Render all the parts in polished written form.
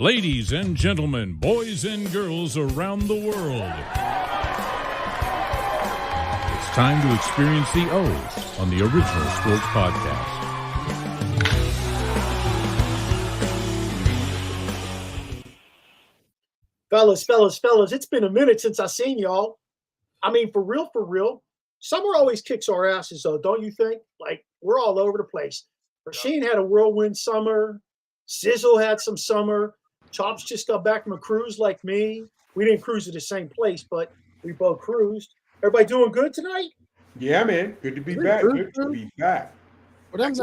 Ladies and gentlemen, boys and girls around the world, it's time to experience the O's on the Original Sports Podcast. Fellas, it's been a minute since I seen y'all. I mean, for real. Summer always kicks our asses, though, don't you think? Like, we're all over the place. Rasheen had a whirlwind summer. Sizzle had some summer. Chops just got back from a cruise like me. We didn't cruise to the same place, but we both cruised. Everybody doing good tonight? Yeah, man. Good to be back. Good to be back. Yeah.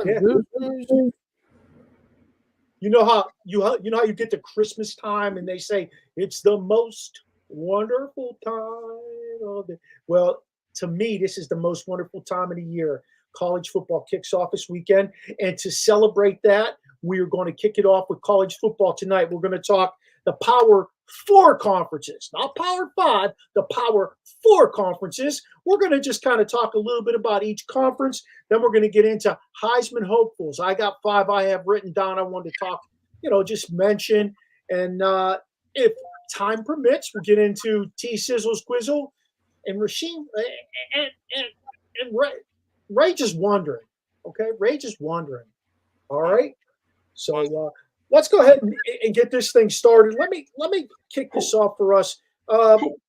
You know how you get to Christmas time and they say it's the most wonderful time of the. Well, to me, this is the most wonderful time of the year. College football kicks off this weekend, and to celebrate that, we are going to kick it off with college football tonight. We're going to talk the Power 4 conferences, not Power 5, the Power 4 conferences. We're going to just kind of talk a little bit about each conference. Then we're going to get into Heisman hopefuls. I got 5 I have written down I wanted to talk, just mention. And if time permits, we'll get into T-Sizzle's Quizzle and Rasheen and Ray just wondering. Okay, Ray just wondering. All right. So let's go ahead and get this thing started. Let me kick this off for us. Hold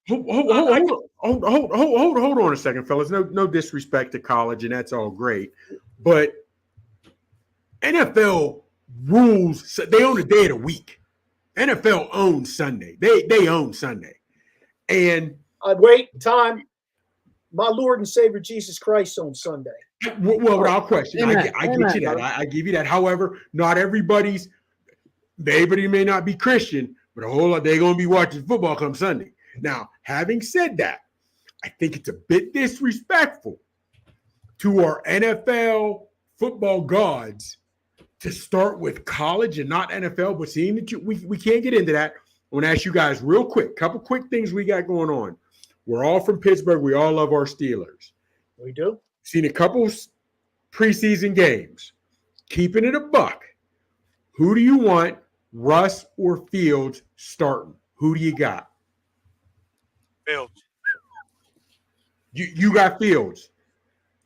on a second, fellas. No disrespect to college, and that's all great, but NFL rules. They own a day of the week. NFL owns Sunday. They own Sunday, and wait time. My Lord and Savior Jesus Christ owns Sunday. Well, without question, I get you that. I give you that. However, not everybody may not be Christian, but a whole lot they're going to be watching football come Sunday. Now, having said that, I think it's a bit disrespectful to our NFL football gods to start with college and not NFL. But seeing that we can't get into that, I want to ask you guys real quick, couple quick things we got going on. We're all from Pittsburgh. We all love our Steelers. We do. Seen a couple preseason games. Keeping it a buck. Who do you want, Russ or Fields, starting? Who do you got? Fields. You got Fields.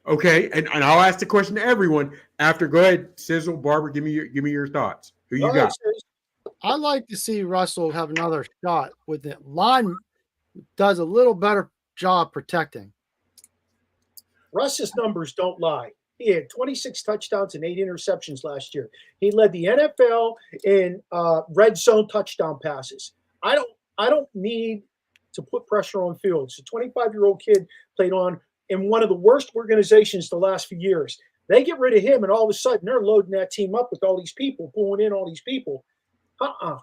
Okay, and I'll ask the question to everyone after. Go ahead, Sizzle, Barber, give me your thoughts. Who you got? I'd like to see Russell have another shot with it. Line does a little better job protecting. Russ's numbers don't lie. He had 26 touchdowns and 8 interceptions last year. He led the NFL in red zone touchdown passes. I don't need to put pressure on Fields. A 25-year-old kid played on in one of the worst organizations the last few years. They get rid of him, and all of a sudden they're loading that team up with all these people, pulling in all these people. I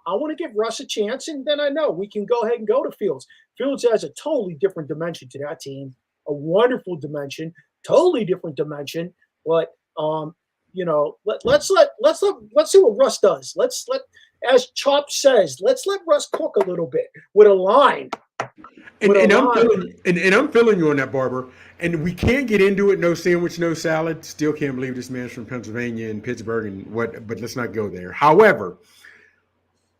want to give Russ a chance, and then I know we can go ahead and go to Fields. Fields has a totally different dimension to that team, a wonderful dimension, totally different dimension. But let's see what Russ does. Let's let, as Chop says, let's let Russ cook a little bit with a line. I'm feeling you on that, Barber. And we can't get into it. No sandwich, no salad. Still can't believe this man's from Pennsylvania and Pittsburgh and what. But let's not go there. However,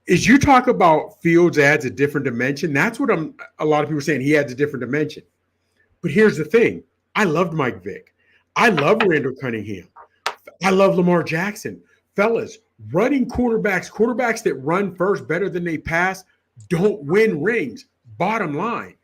as you talk about Fields adds a different dimension, that's what a lot of people are saying. He adds a different dimension. But here's the thing. I loved Mike Vick. I love Randall Cunningham. I love Lamar Jackson. Fellas, running quarterbacks that run first better than they pass don't win rings. Bottom line.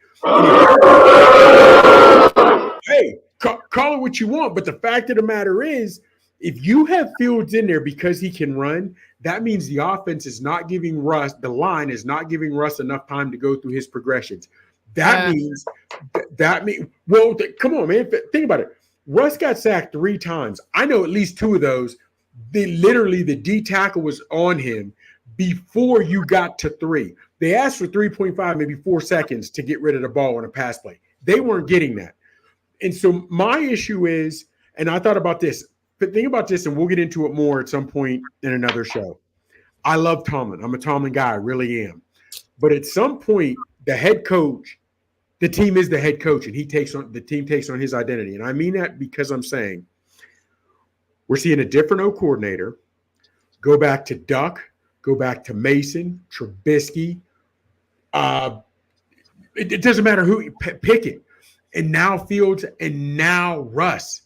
Hey, call it what you want, but the fact of the matter is, if you have Fields in there because he can run, that means the offense is not giving Russ, the line is not giving Russ enough time to go through his progressions. That means, well, come on, man. Think about it. Russ got sacked 3 times. I know at least 2 of those. The D tackle was on him before you got to 3. They asked for 3.5, maybe 4 seconds to get rid of the ball on a pass play. They weren't getting that. And so my issue is, and I thought about this, but think about this, and we'll get into it more at some point in another show. I love Tomlin. I'm a Tomlin guy. I really am. But at some point, the head coach, the team is the head coach, and the team takes on his identity. And I mean that because I'm saying we're seeing a different O coordinator go back to Duck, Go back to Mason, Trubisky. It doesn't matter who you pick it. And now Fields and now Russ.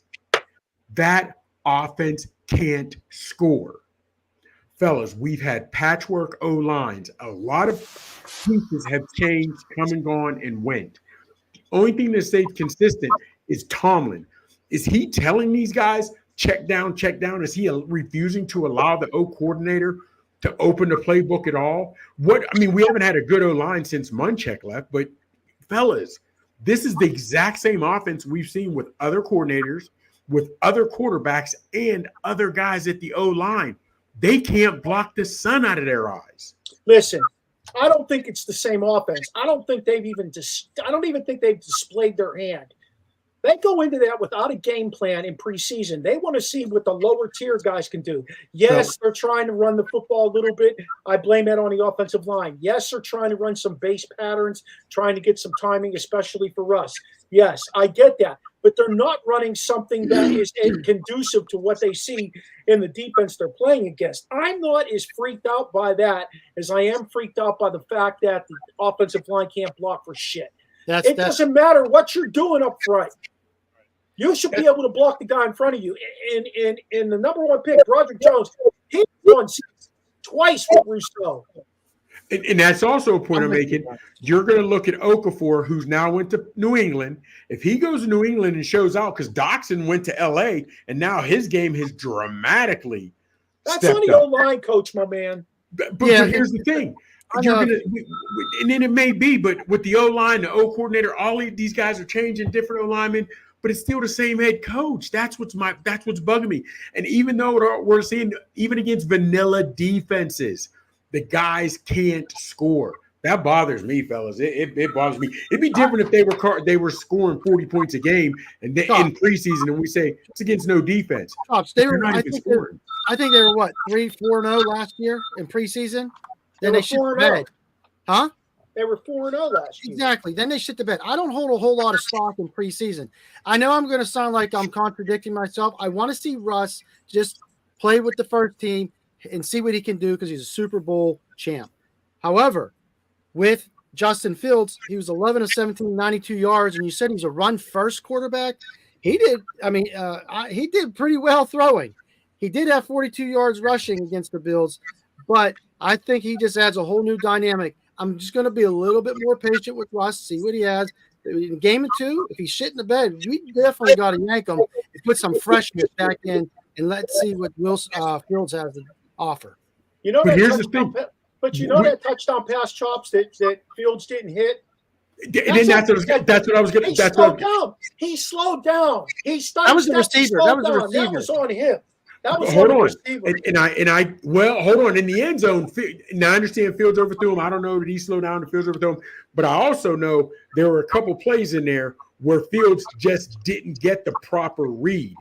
That offense can't score. Fellas, we've had patchwork O-lines. A lot of pieces have changed, come and gone, and went. The only thing that stayed consistent is Tomlin. Is he telling these guys, check down, check down? Is he refusing to allow the O coordinator to open the playbook at all? We haven't had a good O-line since Munchak left, but fellas, this is the exact same offense we've seen with other coordinators, with other quarterbacks, and other guys at the O-line. They can't block the sun out of their eyes. Listen, I don't think it's the same offense. I don't even think they've displayed their hand. They go into that without a game plan in preseason. They want to see what the lower tier guys can do. Yes, they're trying to run the football a little bit. I blame that on the offensive line. Yes, they're trying to run some base patterns, trying to get some timing, especially for Russ. Yes, I get that. But they're not running something that is conducive to what they see in the defense they're playing against. I'm not as freaked out by that as I am freaked out by the fact that the offensive line can't block for shit. It doesn't matter what you're doing up front. You should be able to block the guy in front of you. In the number one pick, Broderick Jones, he won twice with Rousseau. And that's also a point I'm making. You're going to look at Okafor, who's now went to New England. If he goes to New England and shows out, because Doxson went to L.A., and now his game has dramatically That's on the O-line coach, my man. But here's the thing. And then it may be, but with the O-line, the O coordinator, all these guys are changing, different O-linemen, but it's still the same head coach. That's what's bugging me. And even though we're seeing, even against vanilla defenses, the guys can't score. That bothers me, fellas. It bothers me. It'd be different if they were scoring 40 points a game and in preseason, and we say it's against no defense. They were not even scoring. I think they were 3-4-0 last year in preseason. Then they shit the bed. Huh? They were 4-0 last year. Exactly. Then they shit the bed. I don't hold a whole lot of stock in preseason. I know I'm going to sound like I'm contradicting myself. I want to see Russ just play with the first team and see what he can do because he's a Super Bowl champ. However, with Justin Fields, he was 11 of 17, 92 yards, and you said he's a run-first quarterback. He did. He did pretty well throwing. He did have 42 yards rushing against the Bills, but I think he just adds a whole new dynamic. I'm just going to be a little bit more patient with Russ, see what he has. In game of two, if he's shit in the bed, we definitely got to yank him and put some freshness back in, and let's see what Fields has to offer. You know, here's the thing. But you know that touchdown pass chops that Fields didn't hit? That's what I was going to. He slowed down. That was the receiver. That was on him. That was hold on on. Receiver. Hold on. In the end zone, now I understand Fields overthrew him. I don't know that he slowed down and Fields overthrew him, but I also know there were a couple plays in there where Fields just didn't get the proper read,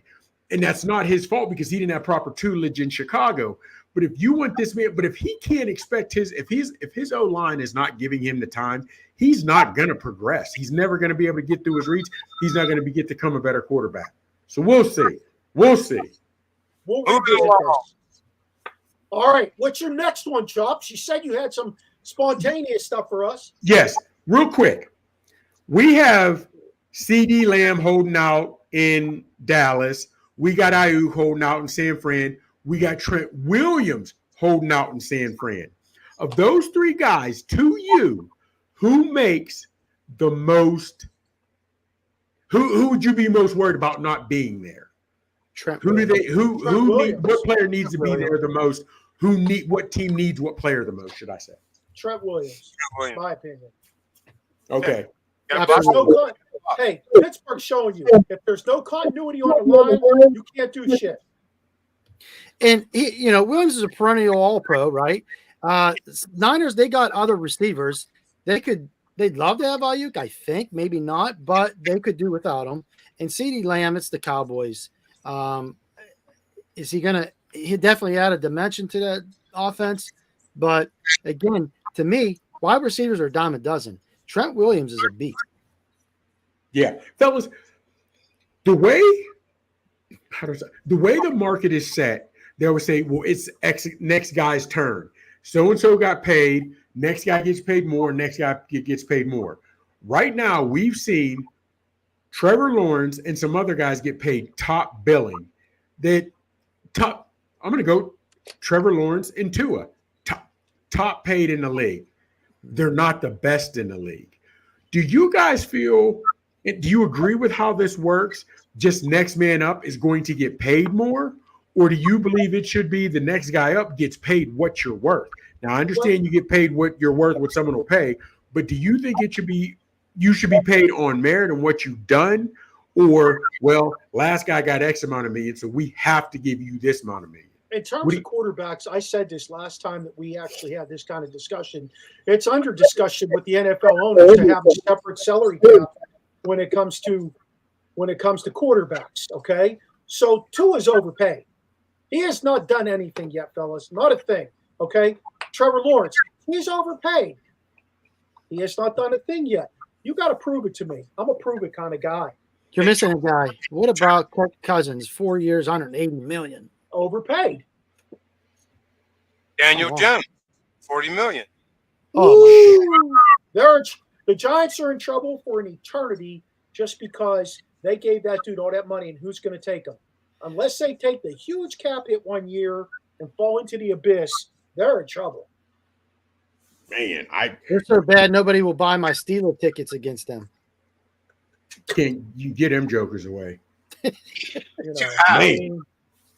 and that's not his fault because he didn't have proper tutelage in Chicago. But if you want this man, but if he can't expect if his O-line is not giving him the time, he's not going to progress. He's never going to be able to get through his reads. He's not going to get to become a better quarterback. So we'll see. We'll see. We'll revisit this. All right. What's your next one, Chops? You said you had some spontaneous stuff for us. Yes. Real quick. We have CeeDee Lamb holding out in Dallas. We got Ayuk holding out in San Fran. We got Trent Williams holding out in San Fran. Of those three guys, to you, who makes the most – who would you be most worried about not being there? Trent What player needs to be there the most? What team needs what player the most, should I say? Trent Williams. My opinion. Okay. Hey, Pittsburgh's showing you if there's no continuity on the line, you can't do shit. And Williams is a perennial All-Pro, right? Niners, they got other receivers. They'd love to have Ayuk, I think, maybe not, but they could do without him. And CeeDee Lamb, it's the Cowboys. Is he gonna? He definitely add a dimension to that offense, but again, to me, wide receivers are a dime a dozen. Trent Williams is a beast. Yeah, fellas, the way the market is set, they always say, "Well, it's next guy's turn." So-and-so got paid. Next guy gets paid more. Next guy gets paid more. Right now, we've seen Trevor Lawrence and some other guys get paid top billing. I'm going to go Trevor Lawrence and Tua, top paid in the league. They're not the best in the league. Do you guys do you agree with how this works? Just next man up is going to get paid more? Or do you believe it should be the next guy up gets paid what you're worth? Now, I understand you get paid what you're worth, what someone will pay, but do you think you should be paid on merit and what you've done? Or, well, last guy got X amount of million, so we have to give you this amount of million. In terms of quarterbacks, I said this last time that we actually had this kind of discussion. It's under discussion with the NFL owners to have a separate salary cap when it comes to quarterbacks. Okay, so Tua is overpaid. He has not done anything yet, fellas. Not a thing. Okay, Trevor Lawrence, he's overpaid. He has not done a thing yet. You got to prove it to me. I'm a prove it kind of guy. You're missing a guy. What about Kirk Cousins? 4 years, $180 million. Overpaid. Daniel Jones, $40 million. Oh, The Giants are in trouble for an eternity just because they gave that dude all that money, and who's going to take him? Unless they take the huge cap hit 1 year and fall into the abyss, they're in trouble. Man, they're so bad nobody will buy my Steeler tickets against them. Can't you get them jokers away?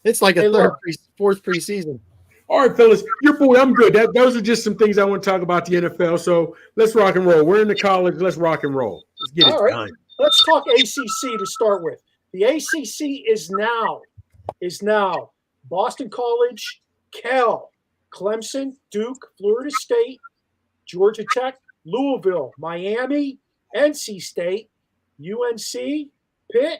It's like a fourth preseason. All right, fellas, your boy, I'm good. Those are just some things I want to talk about the NFL. So let's rock and roll. We're in the college. Let's rock and roll. Let's get it done. Let's talk ACC to start with. The ACC is now Boston College, Cal, Clemson, Duke, Florida State, Georgia Tech, Louisville, Miami, NC State, UNC, Pitt,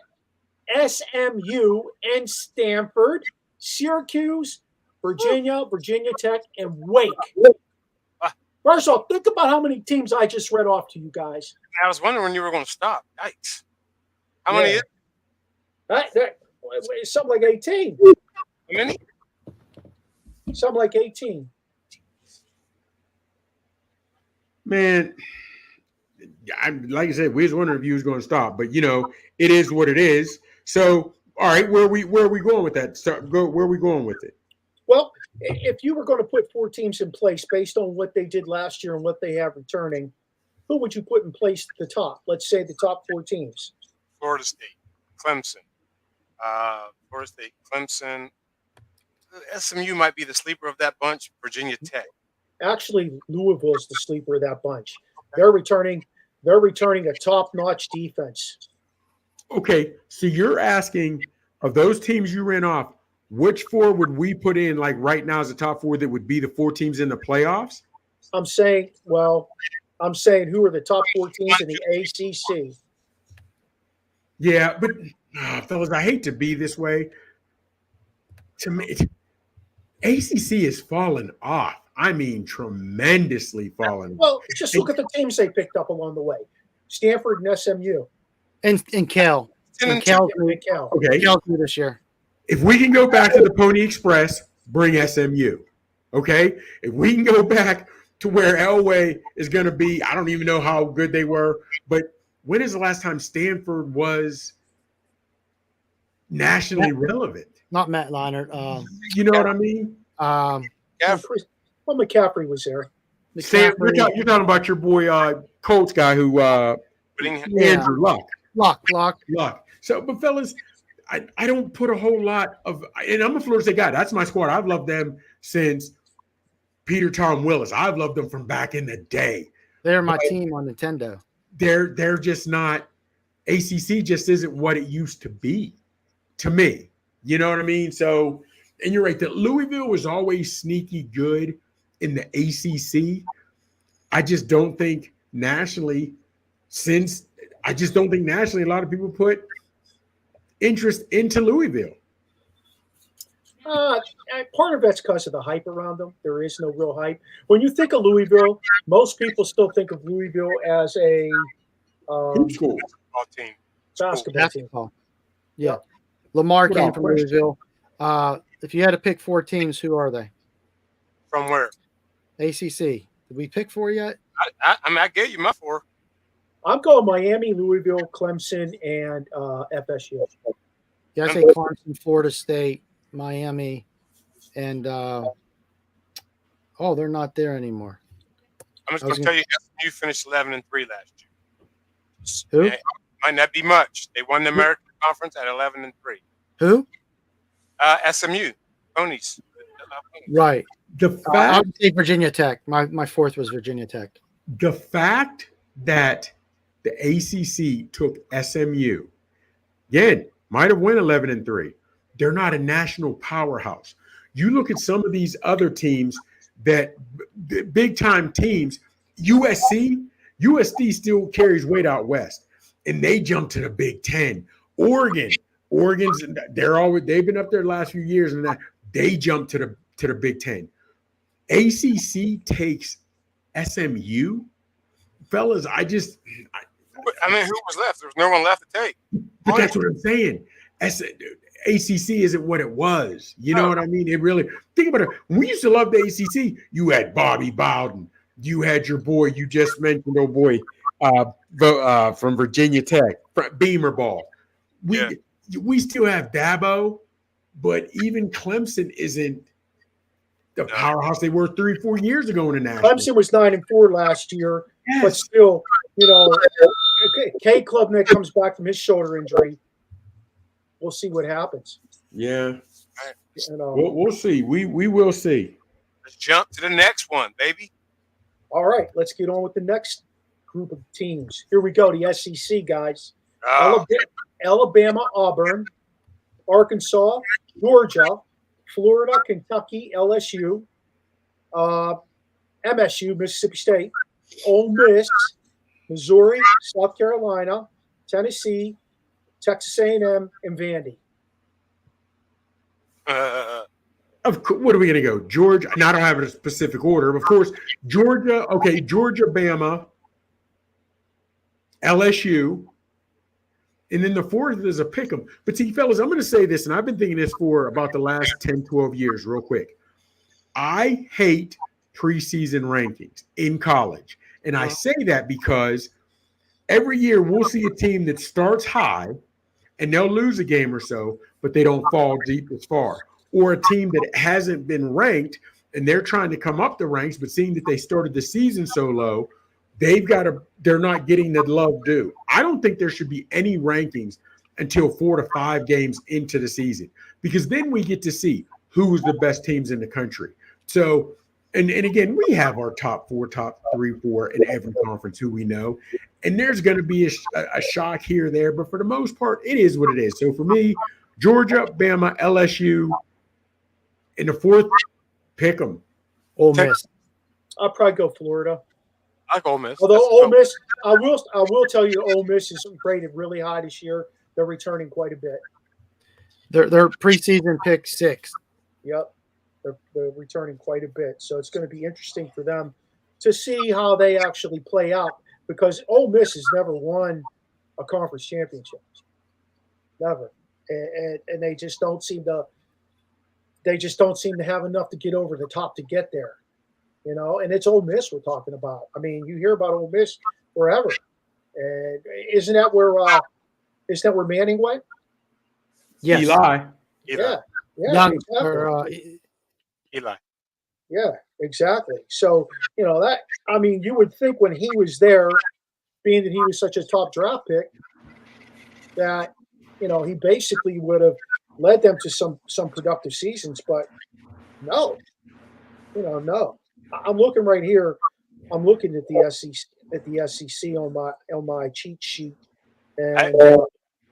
SMU, and Stanford, Syracuse, Virginia Tech, and Wake. First off, think about how many teams I just read off to you guys. I was wondering when you were going to stop. Yikes. How many is it? Something like 18. How many? Something like 18. Man, like I said, we was wondering if you was going to stop, but it is what it is. So, all right, where are we going with that? Where are we going with it? Well, if you were going to put 4 teams in place based on what they did last year and what they have returning, who would you put in place at the top? Let's say the top 4 teams. Florida State, Clemson. Florida State, Clemson. SMU might be the sleeper of that bunch. Virginia Tech. Actually, Louisville is the sleeper of that bunch. They're returning a top-notch defense. Okay, so you're asking of those teams you ran off, which 4 would we put in like right now as the top 4 that would be the 4 teams in the playoffs? I'm saying who are the top 4 teams in the ACC? Yeah, but fellas, I hate to be this way. To me, ACC has fallen off. I mean, tremendously fallen. Well, just look at the teams they picked up along the way: Stanford and SMU, and Cal. And Cal. Okay, Cal this year. If we can go back to the Pony Express, bring SMU. Okay, if we can go back to where Elway is going to be, I don't even know how good they were, but when is the last time Stanford was nationally relevant? Not Matt Leinart. You know what I mean? Well, McCaffrey was there. You're talking about your boy Colts guy who Andrew Luck. So, but fellas, I don't put a whole lot of, and I'm a Florida State guy. That's my squad. I've loved them since Peter Tom Willis. I've loved them from back in the day. They're my team on Nintendo. They're just not. ACC just isn't what it used to be to me. You know what I mean? So, and you're right that Louisville was always sneaky good in the ACC. I just don't think nationally, a lot of people put interest into Louisville. Part of that's because of the hype around them. There is no real hype. When you think of Louisville, most people still think of Louisville as a school. Team. Basketball team. Yeah. Lamar came from Louisville. If you had to pick 4 teams, who are they? From where? ACC. Did we pick 4 yet? I gave you my 4. I'm going Miami, Louisville, Clemson, and FSU. Yeah, I say Clemson, Florida State, Miami, and they're not there anymore. I'm just going to tell you, SMU finished 11-3 last year. Who? Yeah, might not be much. They won the American Conference at 11-3. Who? SMU, Ponies. Right. The I fact, would say Virginia Tech. My fourth was Virginia Tech. the fact that the ACC took SMU, again, might have won 11-3. They're not a national powerhouse. You look at some of these other teams that big time teams, USD still carries weight out west, and they jump to the Big Ten. Oregon's they've been up there the last few years, and that they jump to the Big Ten. ACC takes SMU, fellas. I mean, who was left? There was no one left to take. but that's what I'm saying. ACC isn't what it was. You know what I mean? It really, think about it. When we used to love the ACC, you had Bobby Bowden. You had your boy, you just mentioned, from Virginia Tech, Beamer Ball. We still have Dabo, but even Clemson isn't the powerhouse they were 3-4 years ago in the national. Clemson was 9-4 last year, Yes. but still, K Klubnik comes back from his shoulder injury. We'll see what happens. Yeah. We'll see. We will see. Let's jump to the next one, baby. All right, let's get on with the next group of teams. Here we go, the SEC, guys. Alabama, Auburn, Arkansas, Georgia, Florida, Kentucky, LSU, MSU, Mississippi State, Ole Miss, Missouri, South Carolina, Tennessee, Texas A&M, and Vandy. What are we going to go? Georgia. And I don't have a specific order. Of course, Georgia. Okay, Georgia, Bama, LSU. And then the fourth is a pick 'em. But see, fellas, I'm going to say this, and I've been thinking this for about the last 10, 12 years, real quick. I hate preseason rankings in college. And I say that because every year we'll see a team that starts high and they'll lose a game or so, but they don't fall deep as far. Or a team that hasn't been ranked and they're trying to come up the ranks, but seeing that they started the season so low, they're not getting the love due. I don't think there should be any rankings until 4 to 5 games into the season, because then we get to see who's the best teams in the country. So, and again, we have our top 3, 4 in every conference who we know. And there's going to be a shock here or there, but for the most part, it is what it is. So for me, Georgia, Bama, LSU, in the fourth, pick them. Ole Miss. I'll probably go Florida. I like Ole Miss. Although Ole Miss, I will tell you, Ole Miss is rated really high this year. They're returning quite a bit. They're preseason pick 6. Yep, they're returning quite a bit. So it's going to be interesting for them to see how they actually play out, because Ole Miss has never won a conference championship, never, and they just don't seem to. They just don't seem to have enough to get over the top to get there, And it's Ole Miss we're talking about. I mean, you hear about Ole Miss forever, and isn't that where Manning went? Yes. Eli. Yeah, Young, exactly. Eli. Yeah, exactly. So, you would think when he was there, being that he was such a top draft pick, that, he basically would have led them to some productive seasons, but no. No. I'm looking right here. I'm looking at the SEC on my cheat sheet. And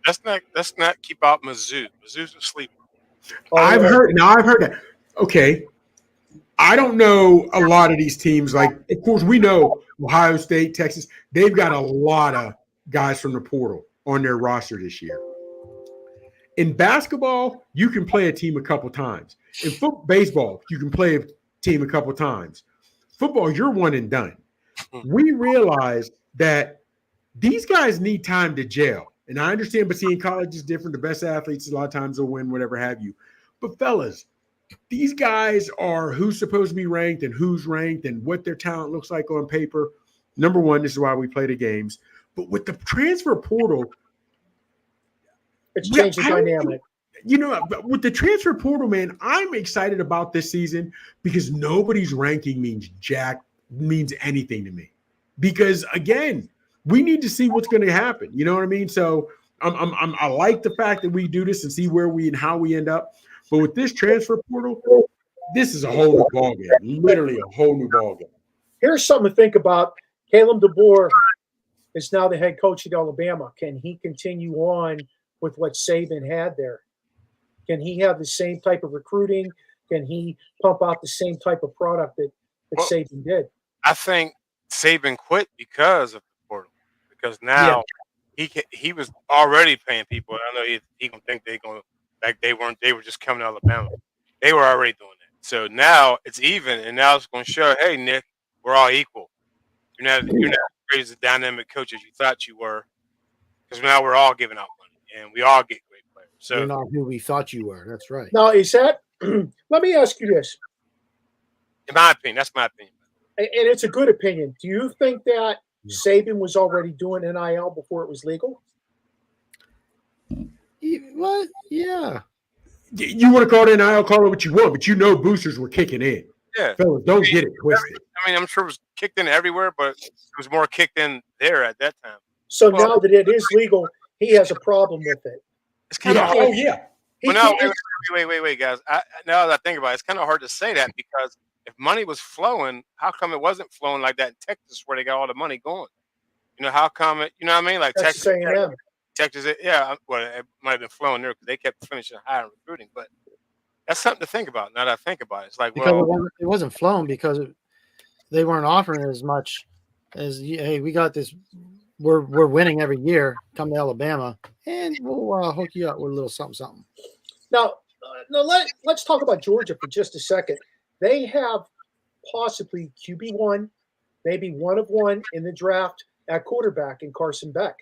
let's not keep out Mizzou. Mizzou's a sleeper. I've heard that. Okay. I don't know a lot of these teams. Like, of course, we know Ohio State, Texas. They've got a lot of guys from the portal on their roster this year. In basketball, you can play a team a couple times. In baseball, you can play a team a couple times. Football, you're one and done. We realize that these guys need time to gel. And I understand, but see, in college is different. The best athletes, a lot of times, will win, whatever have you. But fellas, these guys are who's supposed to be ranked and who's ranked and what their talent looks like on paper. Number one, this is why we play the games. But with the transfer portal, it's changed the dynamic. But with the transfer portal, man, I'm excited about this season because nobody's ranking means anything to me. Because again, we need to see what's going to happen. You know what I mean? So I like the fact that we do this and see where we and how we end up. But with this transfer portal, this is a whole new ballgame. Literally a whole new ballgame. Here's something to think about. Caleb DeBoer is now the head coach at Alabama. Can he continue on with what Saban had there? Can he have the same type of recruiting? Can he pump out the same type of product that Saban did? I think Saban quit because of the portal. Because now he was already paying people. I know he gonna think they were just coming to Alabama. They were already doing that. So now it's even, and now it's gonna show, hey Nick, we're all equal. You're not as great as a dynamic coach as you thought you were. Because now we're all giving out money and we all get great players. So you're not who we thought you were. That's right. Now, is that let me ask you this. In my opinion, that's my opinion. And it's a good opinion. Do you think that Saban was already doing NIL before it was legal? What? Yeah. You want to call it NIL, call it what you want, but boosters were kicking in. Yeah. Fellas, don't get it twisted. I'm sure it was kicked in everywhere, but it was more kicked in there at that time. So now that it is legal, he has a problem with it. It's kind of hard. Oh, yeah. Well, now, wait, guys. Now that I think about it, it's kind of hard to say that because if money was flowing, how come it wasn't flowing like that in Texas where they got all the money going? How come it, you know what I mean? Like Texas Texas, A&M. it might have been flowing there because they kept finishing high in recruiting, but that's something to think about. Now that I think about it, it's like, it wasn't flowing because they weren't offering as much as, hey, we got this. We're winning every year. Come to Alabama, and we'll hook you up with a little something. Now let's talk about Georgia for just a second. They have possibly QB1, maybe one of one in the draft at quarterback in Carson Beck.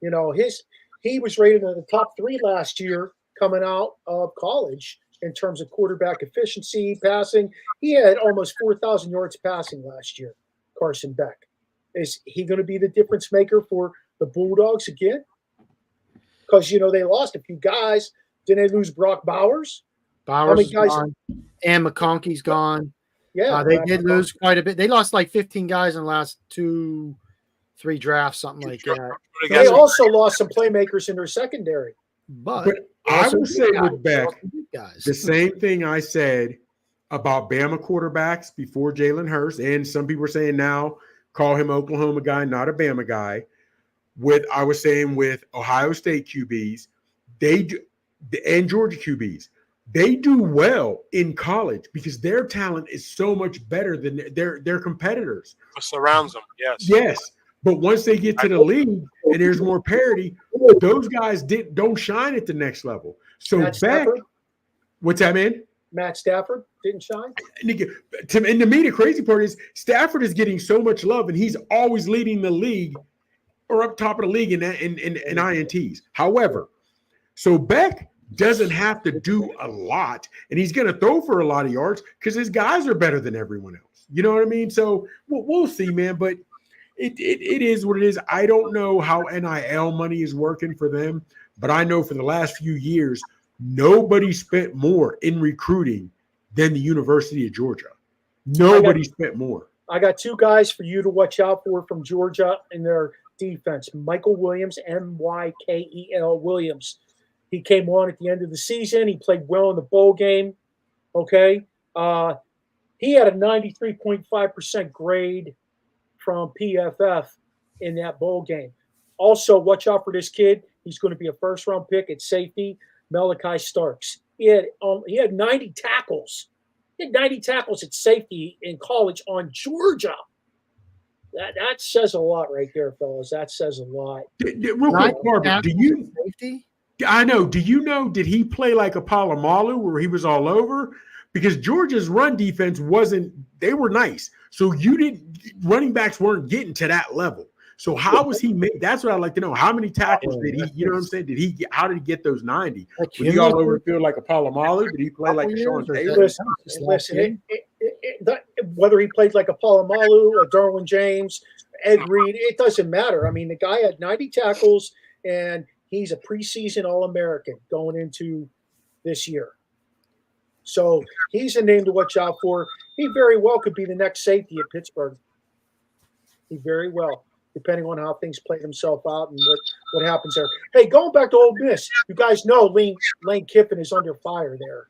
He was rated in the top 3 last year coming out of college in terms of quarterback efficiency, passing. He had almost 4,000 yards passing last year, Carson Beck. Is he going to be the difference maker for the Bulldogs again? Because, they lost a few guys. Didn't they lose Brock Bowers? Bowers is gone. And McConkey's gone. Yeah. They did lose quite a bit. They lost like 15 guys in the last 2-3 drafts, something like that. They also lost some playmakers in their secondary. But I will say with Beck, the same thing I said about Bama quarterbacks before Jalen Hurts, and some people are saying now, call him Oklahoma guy, not a Bama guy. I was saying with Ohio State QBs, they do, and Georgia QBs, they do well in college because their talent is so much better than their competitors. It surrounds them, yes. Yes. But once they get to the league and there's more parity, those guys don't shine at the next level. So Beck, what's that, man? Matt Stafford didn't shine. And to me, the crazy part is Stafford is getting so much love, and he's always leading the league or up top of the league in INTs. However, so Beck doesn't have to do a lot, and he's going to throw for a lot of yards because his guys are better than everyone else. You know what I mean? So we'll see, man. But it is what it is. I don't know how NIL money is working for them, but I know for the last few years, nobody spent more in recruiting than the University of Georgia. Nobody spent more. I got 2 guys for you to watch out for from Georgia in their defense. Michael Williams, Mykel Williams. He came on at the end of the season. He played well in the bowl game. Okay. He had a 93.5% grade from PFF in that bowl game. Also, watch out for this kid. He's going to be a first-round pick at safety, Malachi Starks. He had 90 tackles. He had 90 tackles at safety in college on Georgia. That says a lot right there, fellas. That says a lot. Real quick, Barbara, safety? I know. Do you know, did he play like a Palomalu where he was all over? Because Georgia's run defense they were nice. So running backs weren't getting to that level. So how was he made? That's what I'd like to know. How many tackles did he? You know what I'm saying? How did he get those 90? Was he all over the field like a Palomalu? Did he play like Sean Taylor? Listen, whether he played like a Palomalu, a Darwin James, Ed Reed, it doesn't matter. I mean, the guy had 90 tackles, and he's a preseason All-American going into this year. So he's a name to watch out for. He very well could be the next safety at Pittsburgh. He very well, depending on how things play themselves out and what happens there. Hey, going back to Ole Miss, you guys know Lane Kiffin is under fire there.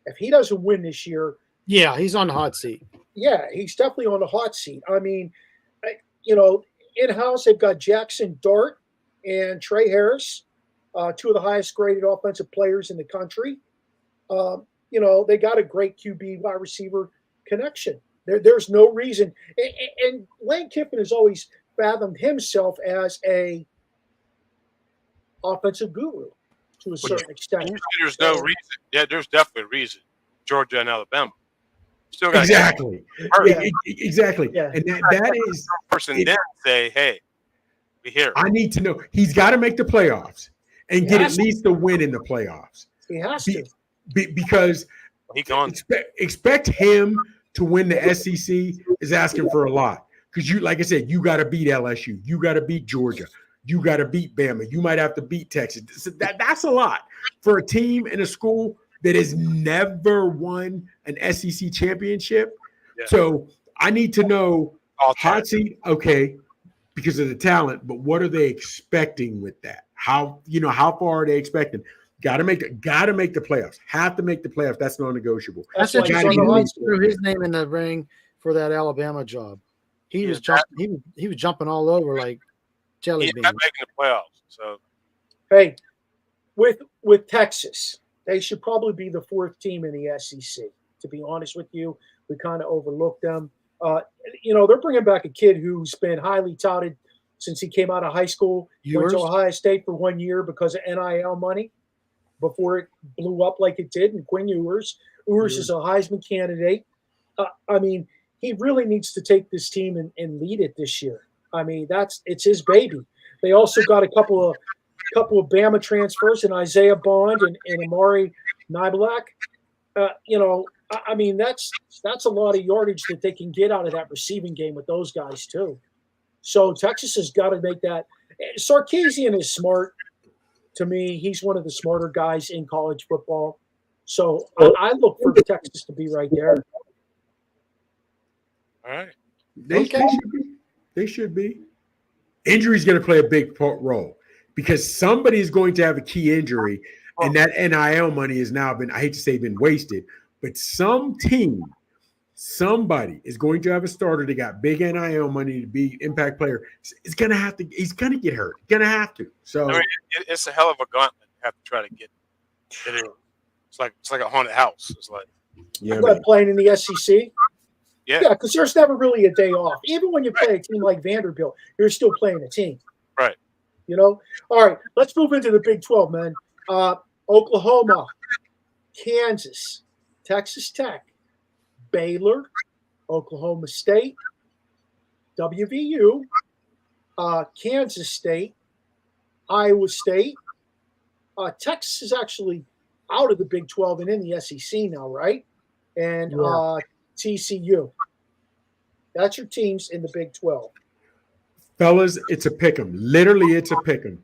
If he doesn't win this year, yeah, he's on the hot seat. Yeah, he's definitely on the hot seat. I mean, in-house they've got Jackson Dart and Trey Harris, two of the highest graded offensive players in the country. They got a great QB wide receiver connection. There's no reason. And Lane Kiffin has always fathomed himself as a offensive guru to a certain extent. There's no reason. Yeah, there's definitely a reason. Georgia and Alabama. Still got exactly. Exactly. Yeah. And that is person then say, hey, we here. I need to know. He's got to make the playoffs and get at least a win in the playoffs. He has to. Because expect him to win the SEC is asking for a lot. Because like I said, you got to beat LSU. You got to beat Georgia. You got to beat Bama. You might have to beat Texas. That's a lot for a team and a school that has never won an SEC championship. Yeah. So I need to know hot seat, okay, because of the talent, but what are they expecting with that? How far are they expecting? Got to make the playoffs. Have to make the playoffs. That's non-negotiable. That's interesting. He threw his name in the ring for that Alabama job. He was jumping. He was jumping all over like jelly beans. He's not making the playoffs. So, hey, with Texas, they should probably be the fourth team in the SEC. To be honest with you, we kind of overlooked them. They're bringing back a kid who's been highly touted since he came out of high school. Went to Ohio State for 1 year because of NIL money before it blew up like it did. And Quinn Ewers. Ewers is a Heisman candidate. He really needs to take this team and lead it this year. It's his baby. They also got a couple of Bama transfers and Isaiah Bond and Amari Niblack. That's a lot of yardage that they can get out of that receiving game with those guys too. So Texas has got to make that. Sarkisian is smart. To me, he's one of the smarter guys in college football. So I look for Texas to be right there. All right. They should be. Injury is going to play a big role because somebody is going to have a key injury, and that NIL money has now been, I hate to say been wasted, but somebody is going to have a starter that got big NIL money to be impact player. He's going to get hurt. Going to have to. So it's a hell of a gauntlet to have to try to get it in. It's like a haunted house. It's like playing in the SEC. Yeah, because there's never really a day off. Even when you play a team like Vanderbilt, you're still playing a team. Right. All right, let's move into the Big 12, man. Oklahoma, Kansas, Texas Tech, Baylor, Oklahoma State, WVU, Kansas State, Iowa State. Texas is actually out of the Big 12 and in the SEC now, right? And TCU. That's your teams in the Big 12. Fellas, it's a pick 'em. Literally, it's a pick 'em.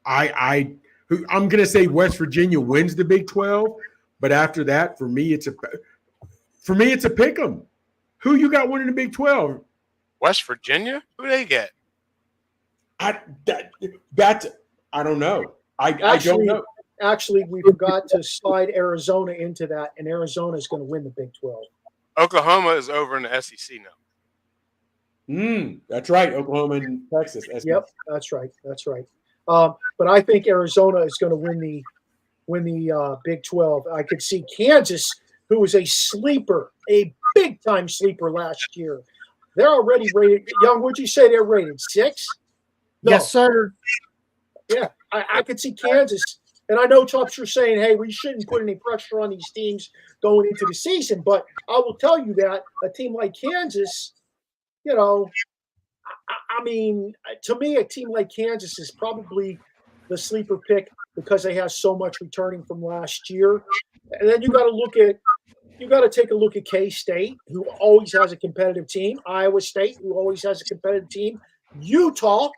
I'm going to say West Virginia wins the Big 12, but after that, for me, it's a pick 'em. Who you got winning the Big 12? West Virginia? Who they get? I don't know. I don't know. Actually, we forgot to slide Arizona into that, and Arizona is going to win the Big 12. Oklahoma is over in the SEC now. That's right. Oklahoma and Texas. Yep, that's right. But I think Arizona is going to win the Big 12. I could see Kansas, who was a sleeper, a big-time sleeper last year. They're already rated. Young, would you say they're rated 6? No. Yes, sir. Yeah, I could see Kansas. And I know, Chops, you're saying, hey, we shouldn't put any pressure on these teams going into the season. But I will tell you that a team like Kansas, I mean, to me, a team like Kansas is probably the sleeper pick because they have so much returning from last year. And then you got to take a look at K-State, who always has a competitive team. Iowa State, who always has a competitive team. Utah,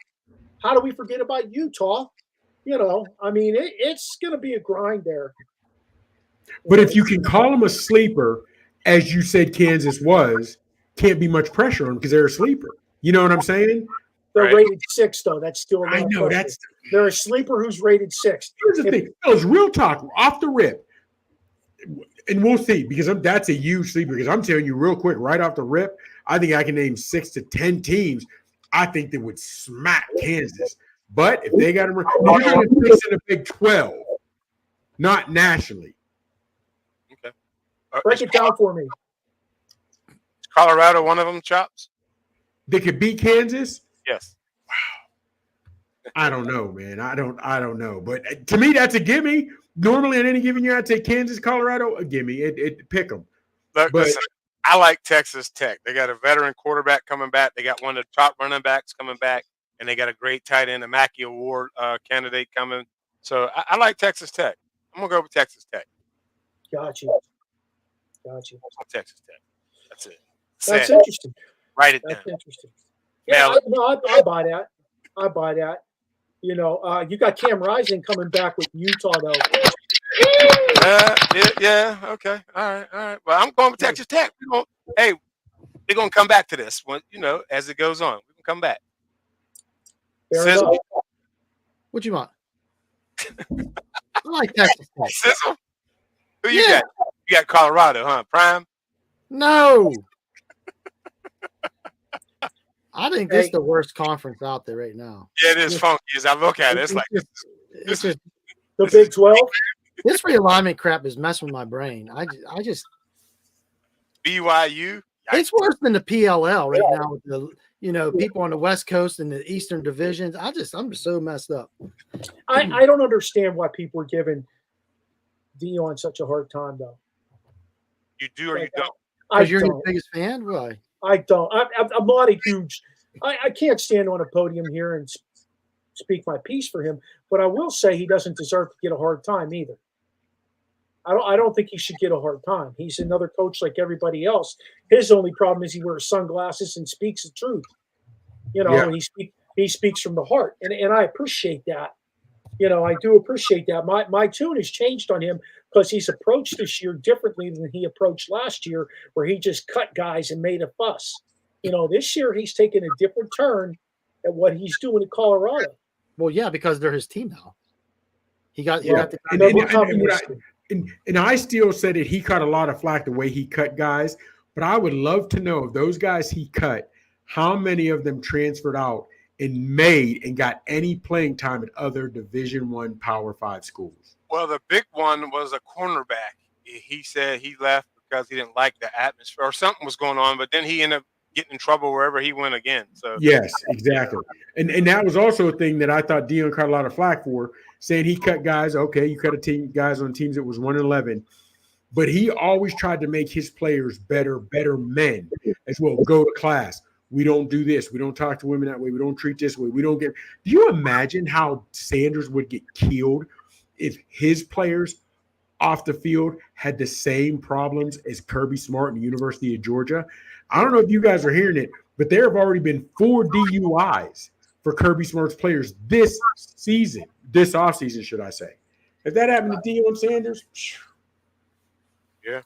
how do we forget about Utah? I mean, it's going to be a grind there. But if you can call them a sleeper, as you said Kansas was, can't be much pressure on them because they're a sleeper. You know what I'm saying? They're rated 6, though. That's still a lot I know. of pressure. They're a sleeper who's rated 6. Here's the thing. It was real talk off the rip. And we'll see, because that's a huge sleeper. Because I'm telling you real quick, right off the rip, I think I can name 6 to 10 teams I think that would smack Kansas. But if they got them, you're going to fix in the Big 12, not nationally. Okay. Break it down for me. Is Colorado one of them, Chops? They could beat Kansas? Yes. Wow. I don't know, man. I don't know. But to me, that's a gimme. Normally, in any given year, I'd say Kansas, Colorado, a gimme. It pick them. Look, listen, I like Texas Tech. They got a veteran quarterback coming back. They got one of the top running backs coming back, and they got a great tight end, a Mackey Award candidate coming. So I like Texas Tech. I'm gonna go with Texas Tech. Got you. Texas Tech. That's it. That's interesting. Write it down. That's interesting. Yeah, I buy that. You got Cam Rising coming back with Utah, though. Yeah. Okay. All right. Well, I'm going with Texas Tech. We're gonna come back to this one. As it goes on, we can come back. Sizzle. What you want? I like Texas Tech. Sizzle. Who you got? You got Colorado, huh? Prime. No. I think this is the worst conference out there right now. Yeah, it is funky. As I look at it, it's like this is the Big 12. This realignment crap is messing with my brain. I just BYU. It's worse than the PLL right now with the people on the West Coast and the Eastern divisions. I'm just so messed up. I don't understand why people are giving Dion such a hard time, though. You do or you don't? Because you're his biggest fan? Why? I don't. I'm not a huge. I can't stand on a podium here and speak my piece for him, but I will say he doesn't deserve to get a hard time either. I don't think he should get a hard time. He's another coach like everybody else. His only problem is he wears sunglasses and speaks the truth. He speaks from the heart, and I appreciate that. I do appreciate that. My tune has changed on him because he's approached this year differently than he approached last year, where he just cut guys and made a fuss. This year he's taken a different turn at what he's doing in Colorado. Well, yeah, because they're his team now. He got the and I still said that he caught a lot of flack the way he cut guys, but I would love to know if those guys he cut, how many of them transferred out and made and got any playing time at other Division I Power 5 schools. Well, the big one was a cornerback. He said he left because he didn't like the atmosphere or something was going on, but then he ended up getting in trouble wherever he went again. So yes, exactly. And that was also a thing that I thought Dion caught a lot of flack for, saying he cut guys. Okay, you cut guys on teams that was 1-11, but he always tried to make his players better men as well. Go to class. We don't do this. We don't talk to women that way. We don't treat this way. We don't get. Do you imagine how Sanders would get killed if his players off the field had the same problems as Kirby Smart and the University of Georgia? I don't know if you guys are hearing it, but there have already been 4 DUIs for Kirby Smart's players this offseason, should I say. If that happened to Deion Sanders,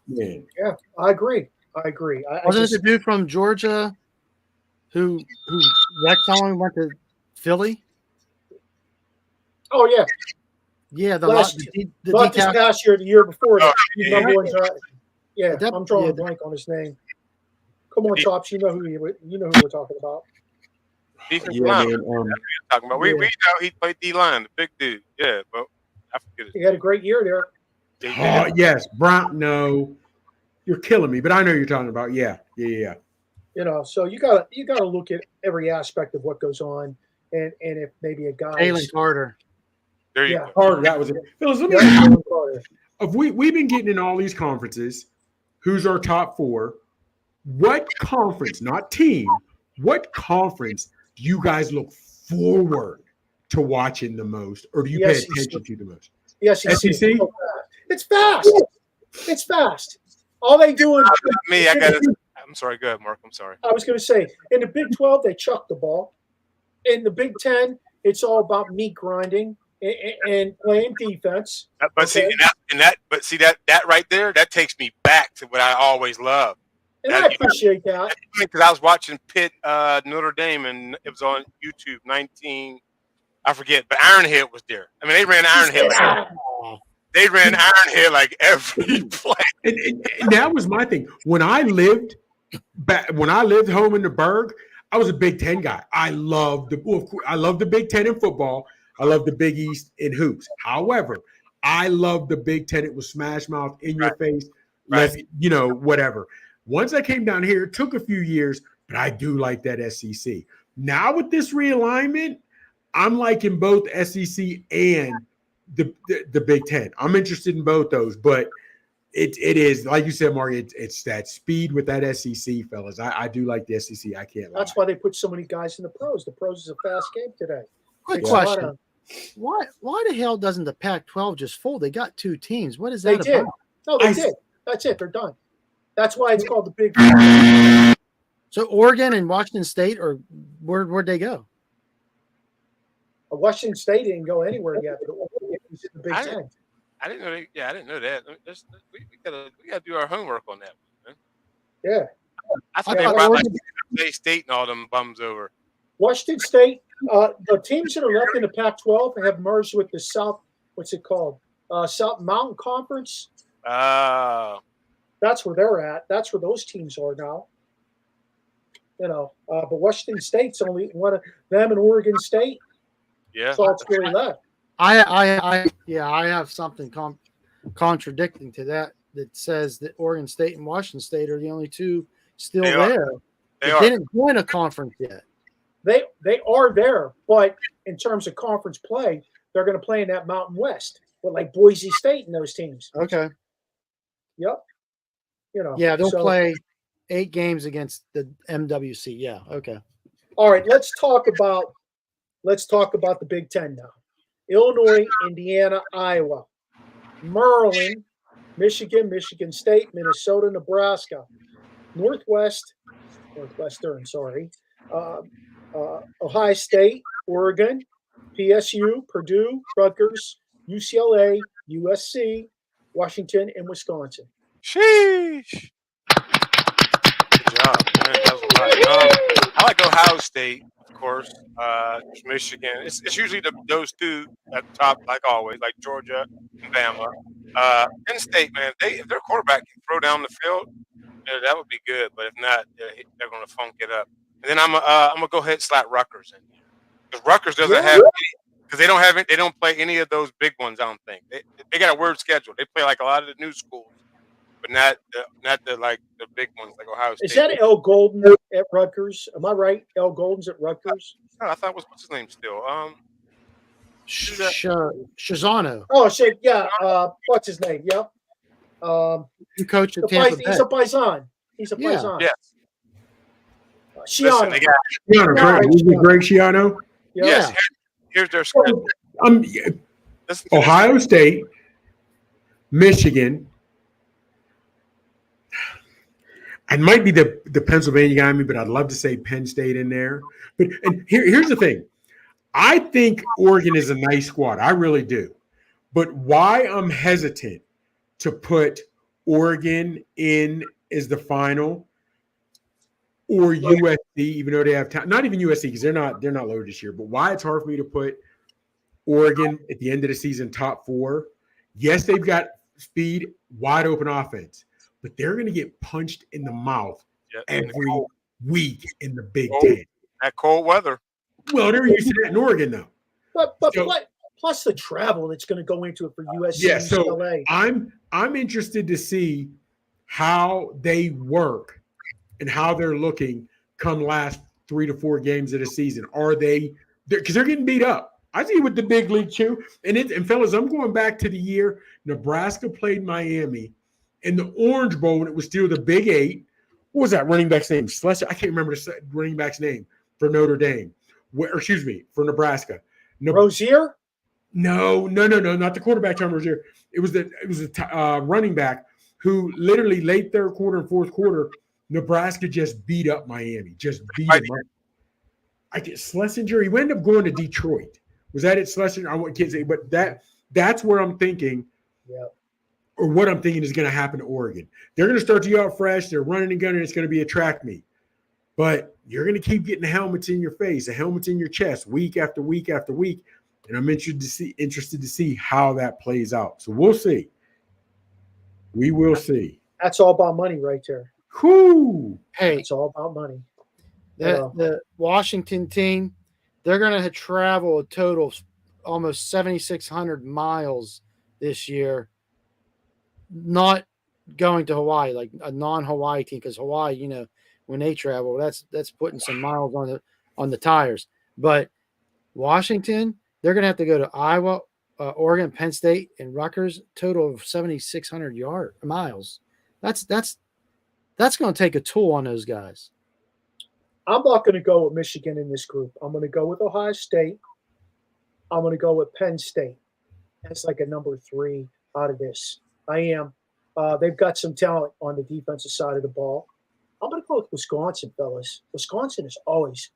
man. Yeah, I agree. Wasn't it the dude from Georgia who wrecked someone and went to Philly? Oh, yeah. Yeah, not this past year, the year before. I'm drawing a blank on his name. Come on, Chops. You know who we're talking about. Talking about. We know he played D-line, the big dude. Yeah, but I forget it. He had a great year there. Oh, yes. Brown, no. You're killing me, but I know you're talking about. Yeah. So you gotta look at every aspect of what goes on, and if maybe a guy. Jalen Carter. There you go. Carter, that was it. Phyllis, let me if we've been getting in all these conferences, who's our top 4? What conference, not team, what conference do you guys look forward to watching the most, or do you pay attention to the most? Yes, SEC? It's fast. It's fast. All they do is I'm sorry. Go ahead, Mark. I'm sorry. I was going to say, in the Big 12, they chuck the ball. In the Big 10, it's all about meat grinding and playing defense. But see, that right there, that takes me back to what I always loved. And I appreciate that. Because I was watching Pitt Notre Dame, and it was on YouTube. I forget, but Ironhead was there. I mean, they ran Ironhead. They ran Ironhead like every play. And that was my thing. When I lived home in the Berg, I was a Big Ten guy. I loved the Big Ten in football. I love the Big East in hoops. However, I love the Big Ten. It was smash mouth, in your face, whatever. Once I came down here, it took a few years, but I do like that SEC. Now with this realignment, I'm liking both SEC and the Big Ten. I'm interested in both those, but it is, like you said, Mark, it's that speed with that SEC, fellas. I do like the SEC. I can't lie. That's why they put so many guys in the pros. The pros is a fast game today. Quick question. Why the hell doesn't the Pac-12 just fold? They got 2 teams. What is that about? No, they did. That's it. They're done. That's why it's called the Big. So Oregon and Washington State, or where'd they go? Washington State didn't go anywhere yet. But Oregon was in the Big Ten. I didn't know. I didn't know that. We gotta do our homework on that, man. Yeah. I thought they brought like State and all them bums over. Washington State, the teams that are left in the Pac-12 have merged with the South. What's it called? South Mountain Conference. That's where they're at. That's where those teams are now. But Washington State's only one of them, and Oregon State. Yeah, that's all that's really left. I have something contradicting to that says that Oregon State and Washington State are the only 2 still there. They didn't join a conference yet. They are there, but in terms of conference play, they're going to play in that Mountain West with like Boise State and those teams. Okay. Yep. They'll play 8 games against the MWC. Yeah. Okay. All right. Let's talk about the Big Ten now. Illinois, Indiana, Iowa, Maryland, Michigan, Michigan State, Minnesota, Nebraska, Northwestern, Ohio State, Oregon, PSU, Purdue, Rutgers, UCLA, USC, Washington, and Wisconsin. Sheesh. Good job, man. That was a lot. I like Ohio State, of course. Michigan. It's usually those 2 at the top, like always, like Georgia and Bama. Penn State, man, if their quarterback can throw down the field, that would be good. But if not, they're going to funk it up. And then I'm gonna go ahead and slap Rutgers in here, because Rutgers doesn't have because they don't play any of those big ones. I don't think they got a weird schedule. They play like a lot of the new schools, but not the big ones like Ohio State. Is that El Golden at Rutgers? Am I right? El Golden's at Rutgers. I thought it was, what's his name still? Shazano. Oh shit, yeah. What's his name? Yep. You coach at Tampa Bay. He's a Paisan. He's a Paisan. Yes. Shiano. Greg Shiano. Yes. Here's their schedule. Ohio State, Michigan. I might be the Pennsylvania guy, but I'd love to say Penn State in there. But here's the thing. I think Oregon is a nice squad. I really do. But why I'm hesitant to put Oregon in as the final or USC, even though they have time. Not even USC, because they're not loaded this year. But why it's hard for me to put Oregon at the end of the season top 4. Yes, they've got speed, wide open offense, but they're going to get punched in the mouth every week in the Big Ten. That cold weather. Well, they're used to that in Oregon, though. But plus the travel that's going to go into it for USC. Yeah, so UCLA. I'm interested to see how they work and how they're looking come last 3 to 4 games of the season. Are they – because they're getting beat up. I see with the big league too. And fellas, I'm going back to the year Nebraska played Miami in the Orange Bowl when it was still the Big 8. what was that running back's name? Schlesinger. I can't remember the running back's name for Notre Dame. For Nebraska. Rozier? No, not the quarterback, Tom Rozier. It was a running back who literally late third quarter and fourth quarter, Nebraska just beat up Miami. Just beat them up. I get Schlesinger. He ended up going to Detroit. Was that it, Schlesinger? I can't say, but that's where I'm thinking. Yeah. Or what I'm thinking is going to happen to Oregon. They're going to start you out fresh. They're running and gunning. It's going to be a track meet. But you're going to keep getting the helmets in your face, the helmets in your chest, week after week after week. And I'm interested to see how that plays out. So we'll see. We will see. That's all about money right there. Whoo! Hey, it's all about money. The Washington team, they're going to travel a total of almost 7,600 miles this year. Not going to Hawaii, like a non-Hawaii team, because Hawaii, when they travel, that's putting some miles on the tires. But Washington, they're going to have to go to Iowa, Oregon, Penn State, and Rutgers. Total of 7,600 miles. That's going to take a toll on those guys. I'm not going to go with Michigan in this group. I'm going to go with Ohio State. I'm going to go with Penn State. That's like a number 3 out of this. I am. They've got some talent on the defensive side of the ball. I'm going to go with Wisconsin, fellas. Wisconsin is always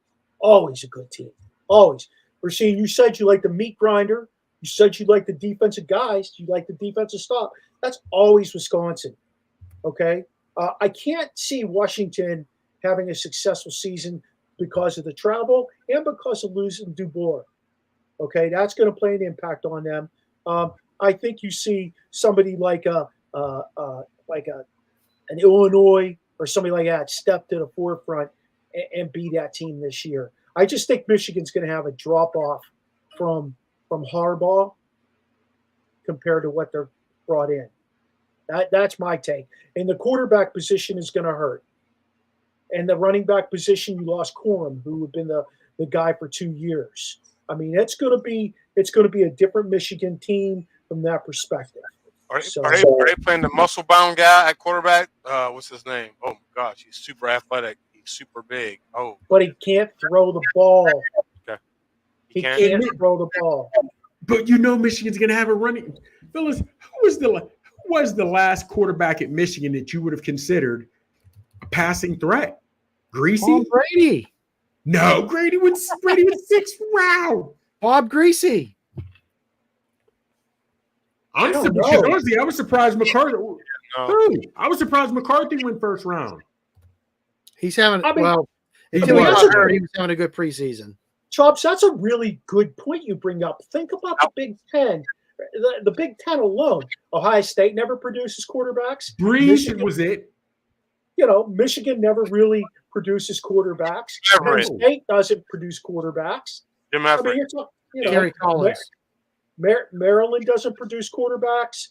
a good team. Always. Rasheen, you said you like the meat grinder. You said you like the defensive guys. You like the defensive stop. That's always Wisconsin. Okay? I can't see Washington having a successful season because of the travel and because of losing Dubois. Okay? That's going to play an impact on them. I think you see somebody like an Illinois or somebody like that step to the forefront and be that team this year. I just think Michigan's going to have a drop off from Harbaugh compared to what they're brought in. That's my take. And the quarterback position is going to hurt. And the running back position, you lost Corum, who had been the guy for 2 years. I mean, it's going to be a different Michigan team from that perspective. Are they playing the muscle bound guy at quarterback? What's his name? Oh my gosh, he's super athletic. He's super big. Oh, but he can't throw the ball. Okay. He can't throw the ball. But Michigan's going to have a running. Fellas, who was the last quarterback at Michigan that you would have considered a passing threat? Greasy? Bob Brady. No, Brady was 6th round. Bob Greasy. Honestly, I was surprised McCarthy. I was surprised McCarthy went 1st round. He's having until he got hurt, he was having a good preseason. Chops, that's a really good point you bring up. Think about the Big Ten. The Big Ten alone. Ohio State never produces quarterbacks. Breeze was it. Michigan never really produces quarterbacks. Penn State doesn't produce quarterbacks. Jim Maverick. Gary Collins. Maryland doesn't produce quarterbacks.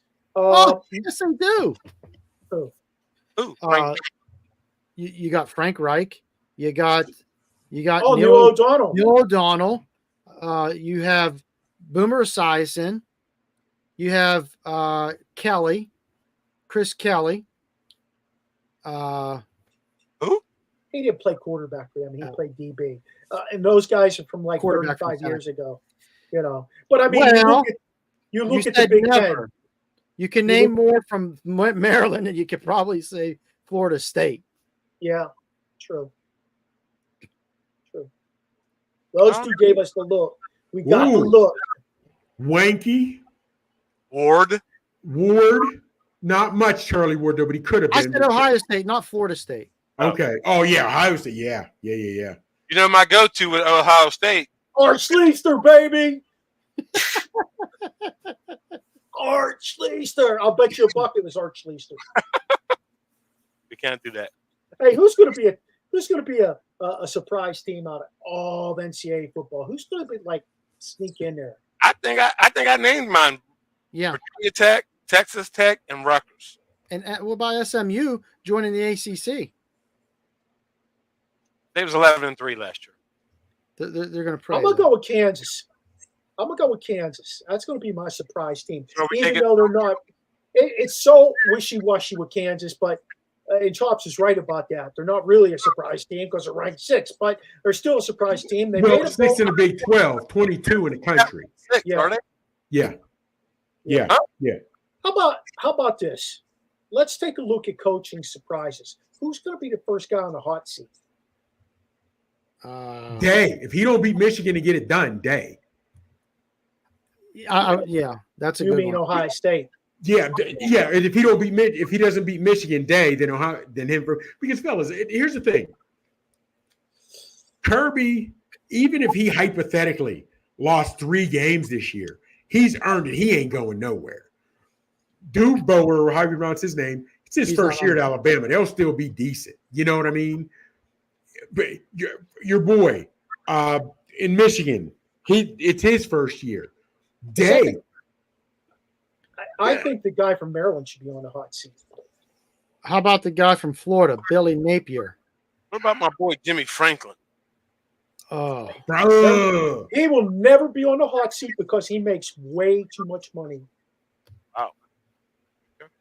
Yes, they do. You got Frank Reich. You got Neil O'Donnell. Neil O'Donnell. You have Boomer Esiason. You have Chris Kelly. Who? He didn't play quarterback for them. He played DB. And those guys are from like 35 years ago. But I mean, you look at the Big Ten. You can name more from Maryland than you could probably say Florida State. Yeah, true. Those two gave us the look. We got the look. Wanky. Ward. Not much Charlie Ward, though, but he could have been. I said Ohio State, not Florida State. Okay. Oh, yeah, Ohio State. Yeah. My go-to with Ohio State. Art Schleister, baby. Art Schleister. I'll bet you a buck it was Art Schleister. We can't do that. Hey, who's going to be a surprise team out of all of NCAA football? Who's going to be sneak in there? I think I named mine. Yeah. Virginia Tech, Texas Tech, and Rutgers. And by SMU joining the ACC. They was 11-3 last year. They're going to pray. I'm going to go with Kansas. That's going to be my surprise team. Even though they're not – it's so wishy-washy with Kansas, but and Chops is right about that. They're not really a surprise team because they're ranked 6th, but they're still a surprise team. They made a 6 in the Big 12, 22 in the country. 6, Yeah. are they? Yeah. How about this? Let's take a look at coaching surprises. Who's going to be the first guy on the hot seat? Day. If he don't beat Michigan to get it done, Day. Yeah, that's a You good mean one. Ohio State? Yeah. And if he doesn't beat Michigan, Day, then him. Because fellas, here's the thing. Kirby, even if he hypothetically lost 3 games this year, he's earned it. He ain't going nowhere. Dugbo, or however you pronounce his name, it's his first year at Alabama. They'll still be decent. You know what I mean? But your boy in Michigan, it's his first year. Day. I think the guy from Maryland should be on the hot seat. How about the guy from Florida, Billy Napier? What about my boy Jimmy Franklin? Oh, Bro. He will never be on the hot seat because he makes way too much money. Wow.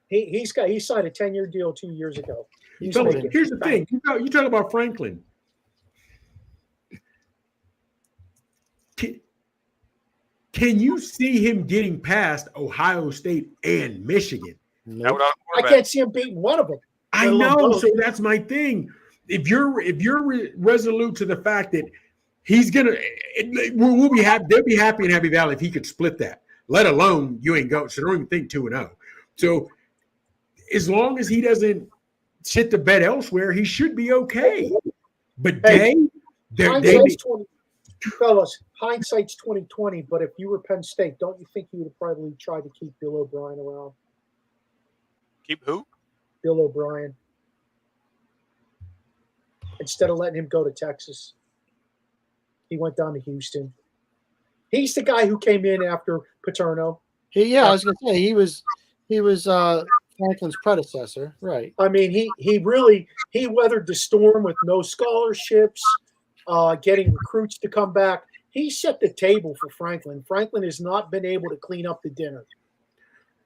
He signed a 10-year deal 2 years ago. So here's the thing. You talk about Franklin. Can you see him getting past Ohio State and Michigan? nope. I can't see him beating one of them. I know, so that's my thing. If you're resolute to the fact that he's gonna, we'll be happy. They'll be happy in Happy Valley if he could split that. Let alone you ain't go. So don't even think 2-0. So as long as he doesn't shit the bed elsewhere, he should be okay. But hindsight's 2020. But if you were Penn State, don't you think you would have probably tried to keep Bill O'Brien around? Keep who? Bill O'Brien. Instead of letting him go to Texas, he went down to Houston. He's the guy who came in after Paterno. I was going to say he was Franklin's predecessor, right? I mean, he weathered the storm with no scholarships, getting recruits to come back. He set the table for Franklin. Franklin has not been able to clean up the dinner.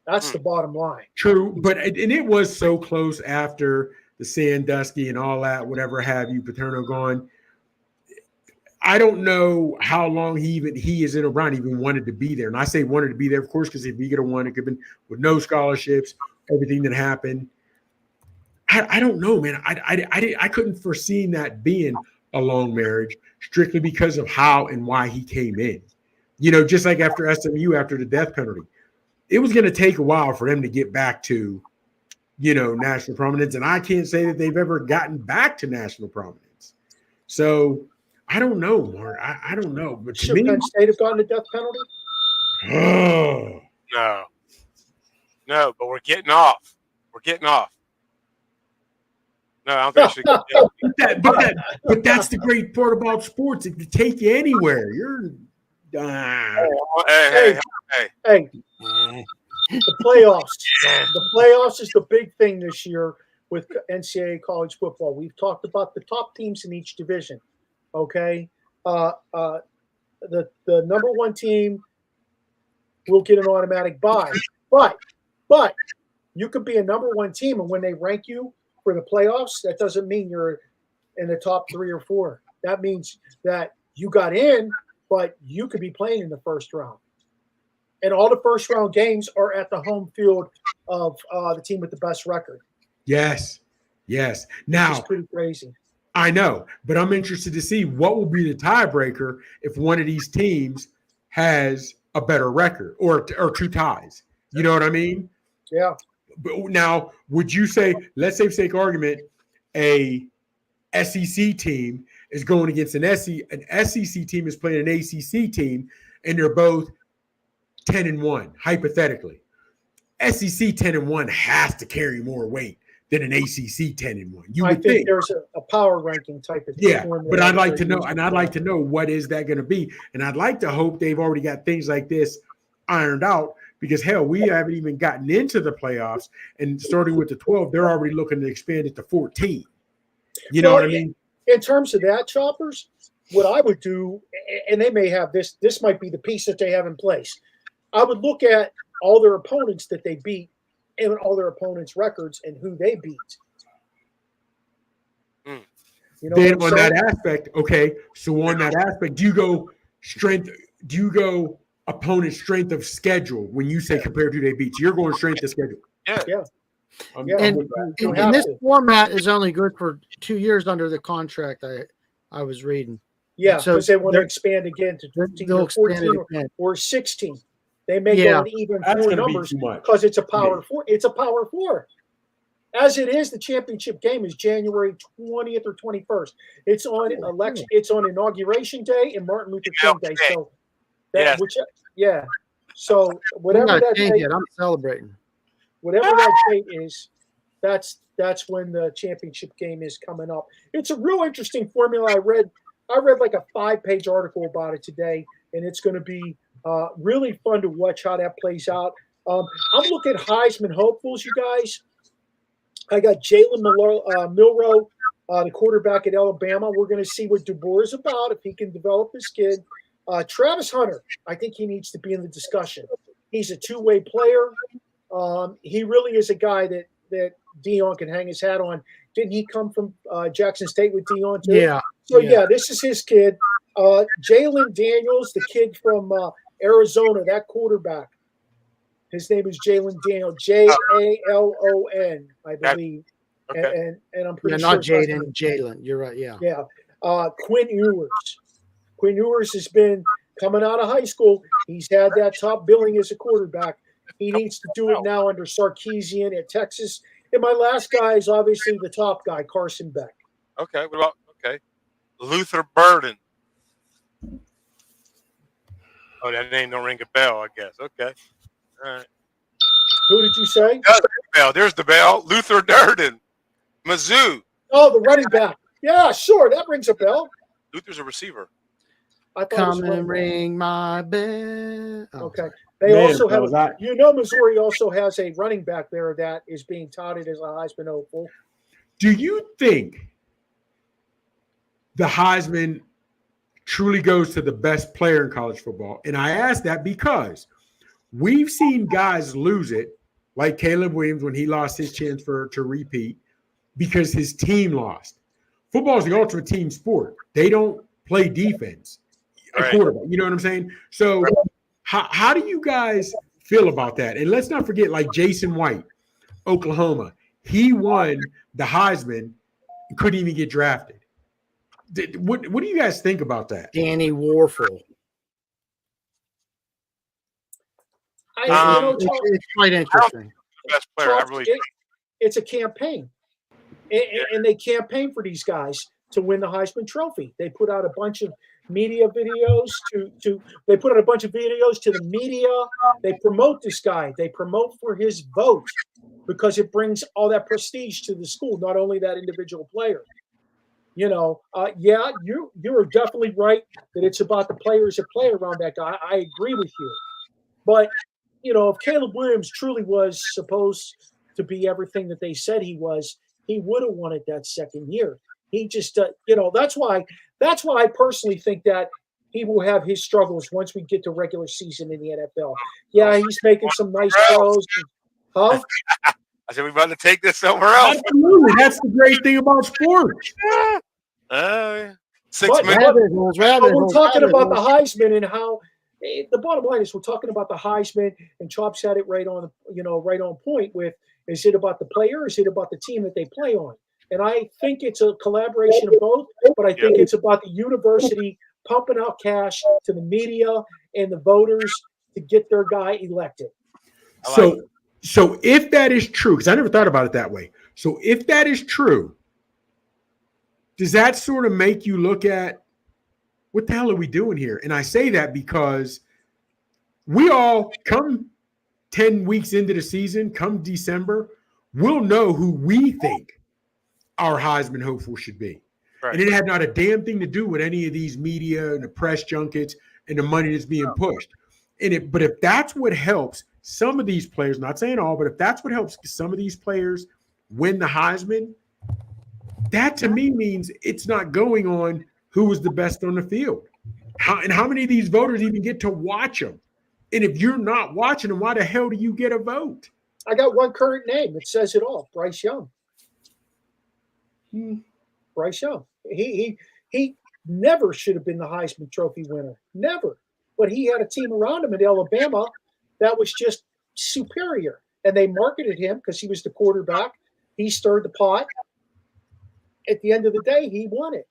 That's the bottom line. True, but it was so close after the Sandusky and all that, whatever have you, Paterno gone. I don't know how long he is in O'Brien even wanted to be there. And I say wanted to be there, of course, because if he could have won, it could have been with no scholarships, everything that happened. I don't know, man. I couldn't foresee that being a long marriage strictly because of how and why he came in. You know, just like after SMU, after the death penalty. It was going to take a while for them to get back to, national prominence. And I can't say that they've ever gotten back to national prominence. So I don't know, Mark. I don't know. But to me, Penn State have gotten the death penalty? No, but we're getting off. No, I don't think we should. But that's the great part about sports. It can take you anywhere. You're Hey. The playoffs. The playoffs is the big thing this year with NCAA college football. We've talked about the top teams in each division. Okay, the number one team will get an automatic bye, but you could be a number one team, and when they rank you for the playoffs, that doesn't mean you're in the top 3 or 4. That means that you got in, but you could be playing in the first round. And all the first round games are at the home field of the team with the best record. Yes. Now, it's pretty crazy. I know, but I'm interested to see what will be the tiebreaker if one of these teams has a better record or 2 ties. You know what I mean? Yeah. But now, would you say, let's say for sake of argument, a SEC team is going against an SEC team is playing an ACC team, and they're both 10-1, hypothetically. SEC 10-1 has to carry more weight than an ACC 10-1. You would think there's a power ranking type of thing. Yeah, but I'd like to know, what is that going to be? And I'd like to hope they've already got things like this ironed out, because hell, we haven't even gotten into the playoffs, and starting with the 12, they're already looking to expand it to 14. You know what I mean? In terms of that, Choppers, what I would do, and they may have this might be the piece that they have in place. I would look at all their opponents that they beat and all their opponents' records and who they beat. You know then what I'm on saying? that aspect, okay. So on that aspect, do you go opponent strength of schedule when you say compared to they beat? So you're going strength of schedule. Yeah. Yeah. I'm Yeah. with that. You And have this to. format is only good for 2 years under the contract I was reading. Yeah, So because they want to they're- expand again to 15 they'll or expand 14 it again. or 16. They may Yeah. go in even That's four going to be numbers too much. because it's a power Yeah. four. It's a power four. As it is, the championship game is January 20th or 21st. It's on election. It's on Inauguration Day and Martin Luther King Day. So that Yes. So I'm whatever not that changed date, it. I'm celebrating. whatever that date is, that's when the championship game is coming up. It's a real interesting formula. I read like a 5-page article about it today, and it's going to be really fun to watch how that plays out. I'm looking at Heisman hopefuls, you guys. I got Jalen Milroe, the quarterback at Alabama. We're going to see what DeBoer is about, if he can develop his kid. Travis Hunter, I think he needs to be in the discussion. He's a two-way player. He really is a guy that Deion can hang his hat on. Didn't he come from Jackson State with Deion too? Yeah. So, yeah, this is his kid. Jalen Daniels, the kid from Arizona, that quarterback. His name is Jalen Daniel, Jalon, I believe. Okay. And I'm pretty Yeah, sure not Jaden, Jalen. You're right. Yeah. Yeah. Quinn Ewers. Quinn Ewers has been coming out of high school. He's had that top billing as a quarterback. He needs to do it now under Sarkisian at Texas. And my last guy is obviously the top guy, Carson Beck. Okay. What about Luther Burden? Oh, that name don't ring a bell, I guess. Okay. All right. Who did you say? There's the bell. Luther Durden. Mizzou. Oh, the running back. Yeah, sure. That rings a bell. Luther's a receiver. I thought Come and ring my bell. Oh, okay. sorry. They Man, also have, fellas, Missouri also has a running back there that is being touted as a Heisman hopeful. Do you think the Heisman truly goes to the best player in college football? And I ask that because we've seen guys lose it, like Caleb Williams when he lost his chance to repeat because his team lost. Football is the ultimate team sport. They don't play defense. A quarterback, you know what I'm saying? So how do you guys feel about that? And let's not forget, like Jason White, Oklahoma, he won the Heisman and couldn't even get drafted. What do you guys think about that? Danny Warfel. It's quite interesting. The best player. I really it's a campaign. And they campaign for these guys to win the Heisman Trophy. They put out a bunch of media videos they put out a bunch of videos to the media. They promote this guy. They promote for his vote because it brings all that prestige to the school, not only that individual player. You are definitely right that it's about the players that play around that guy. I agree with you. But, if Caleb Williams truly was supposed to be everything that they said he was, he would have won it that second year. He just, that's why I personally think that he will have his struggles once we get to regular season in the NFL. Yeah, he's making some nice throws. Huh? I said, we're about to take this somewhere else. Absolutely. That's the great thing about sports. 6 minutes. But we're talking about the Heisman and how the bottom line is we're talking about the Heisman, and Chops had it right on, right on point with, is it about the player or is it about the team that they play on? And I think it's a collaboration of both, but I think it's about the university pumping out cash to the media and the voters to get their guy elected. So if that is true, because I never thought about it that way. So if that is true, does that sort of make you look at what the hell are we doing here? And I say that because we all come 10 weeks into the season, come December, we'll know who we think our Heisman hopeful should be. Right. And it had not a damn thing to do with any of these media and the press junkets and the money that's being pushed. But if that's what helps some of these players, not saying all, but if that's what helps some of these players win the Heisman, that to me means it's not going on who was the best on the field. How many of these voters even get to watch them? And if you're not watching them, why the hell do you get a vote? I got one current name that says it all: Bryce Young. Bryce Young. He never should have been the Heisman Trophy winner. Never. But he had a team around him in Alabama that was just superior. And they marketed him because he was the quarterback. He stirred the pot. At the end of the day, he won it.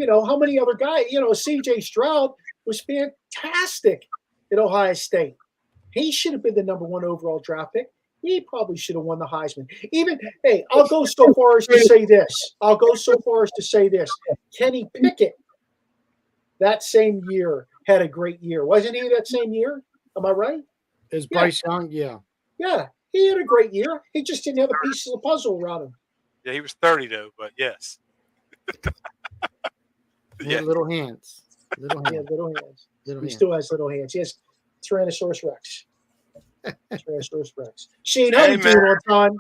How many other guys, C.J. Stroud was fantastic at Ohio State. He should have been the number 1 overall draft pick. He probably should have won the Heisman. I'll go so far as to say this. Kenny Pickett, that same year, had a great year. Wasn't he that same year? Am I right? Is Bryce Young? Yeah. Yeah, he had a great year. He just didn't have the pieces of the puzzle around him. Yeah, he was 30 though, but yes. Yeah. Little hands. Yeah, little hands. He still has little hands. He has Tyrannosaurus Rex. Shane, how you doing on time?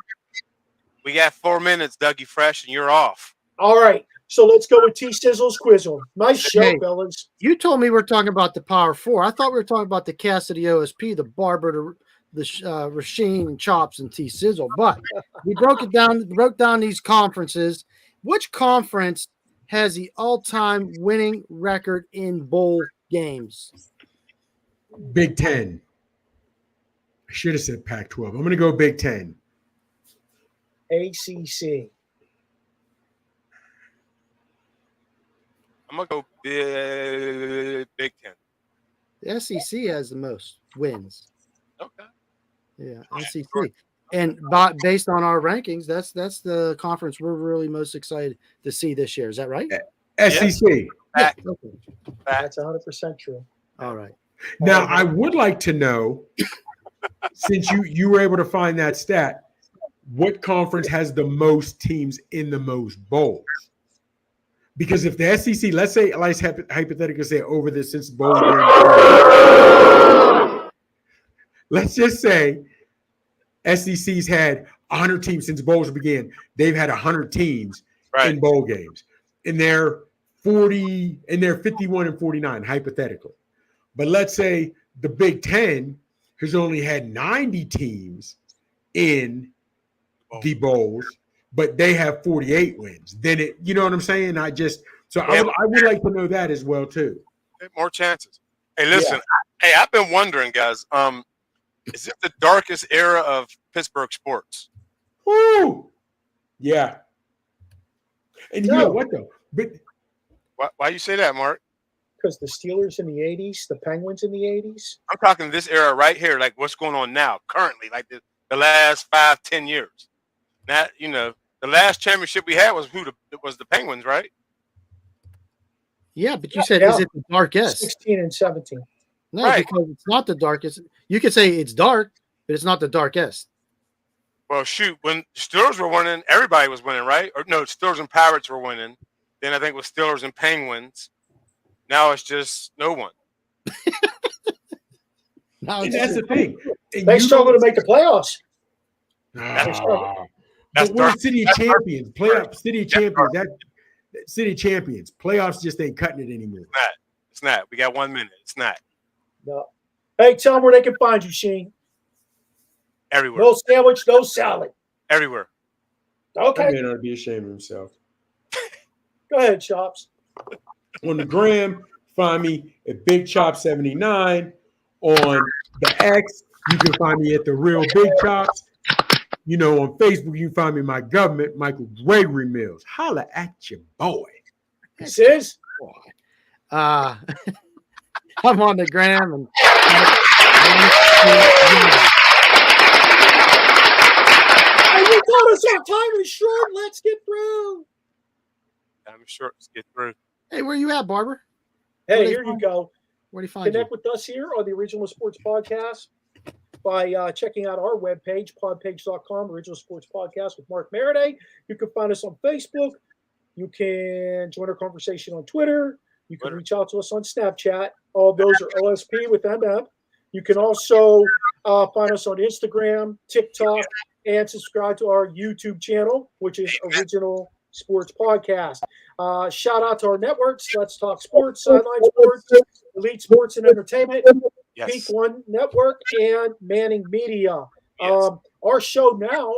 We got 4 minutes, Dougie Fresh, and you're off. All right. So let's go with T-Sizzle's Quizzle. Nice show, fellas. You told me we're talking about the Power Four. I thought we were talking about the cast of the OSP, the Barber, the Rasheen, Chops, and T-Sizzle. But we broke down these conferences. Which conference has the all-time winning record in bowl games? Big Ten. I should have said Pac-12. I'm going to go Big Ten. ACC. I'm going to go Big Ten. The SEC has the most wins. Okay. Yeah, SEC. And based on our rankings, that's the conference we're really most excited to see this year. Is that right? SEC. Yeah. Okay. That's 100% true. All right. Now, I would like to know, since you were able to find that stat, what conference has the most teams in the most bowls? Because if the SEC, let's hypothetically say over this since bowl game, let's just say SEC's had 100 teams since bowls began. They've had 100 teams in bowl games, and they're 51 and 49 hypothetically. But let's say the Big Ten has only had 90 teams in the bowls, but they have 48 wins. Then you know what I'm saying? I would like to know that as well too. More chances. Hey, listen. Yeah. I've been wondering, guys. Is it the darkest era of Pittsburgh sports? Woo! Yeah. And you know what though? But why you say that, Mark? Because the Steelers in the 80s, the Penguins in the 80s. I'm talking this era right here, like what's going on now, currently, like the last 5-10 years. That the last championship we had was the Penguins, right? Yeah, but you said is it the darkest? 16 and 17. No, because it's not the darkest. You could say it's dark, but it's not the darkest. Well, shoot, when Steelers were winning, everybody was winning, right? Or no, Steelers and Pirates were winning. Then I think it was Steelers and Penguins. Now it's just no one. That's the thing. They struggle to make the playoffs. But we're City Champions. Playoff City Champions. That City Champions. Playoffs just ain't cutting it anymore. It's not. We got 1 minute. It's not. No. Hey, tell them where they can find you, Sheen. Everywhere. No sandwich, no salad. Everywhere. Okay. That man ought to be ashamed of himself. Go ahead, Chops. On the gram, find me at Big Chop 79. On the X, you can find me at The Real Big Chops. On Facebook, you can find me in my government, Michael Gregory Mills. Holla at your boy. This is? I'm on the gram. And you told us our time is short. Let's get through. Time is short. Let's get through. Hey, where you at, Barber? Hey, here you go. Where do you find you? Connect with us here on the Original Sports Podcast by checking out our webpage, podpage.com, Original Sports Podcast with Mark Maradei. You can find us on Facebook. You can join our conversation on Twitter. You can reach out to us on Snapchat. All those are OSP with MM. You can also find us on Instagram, TikTok, and subscribe to our YouTube channel, which is Original Sports Podcast. Shout out to our networks, Let's Talk Sports, Sideline Sports, Elite Sports and Entertainment, Peak One Network, and Manning Media. Our show now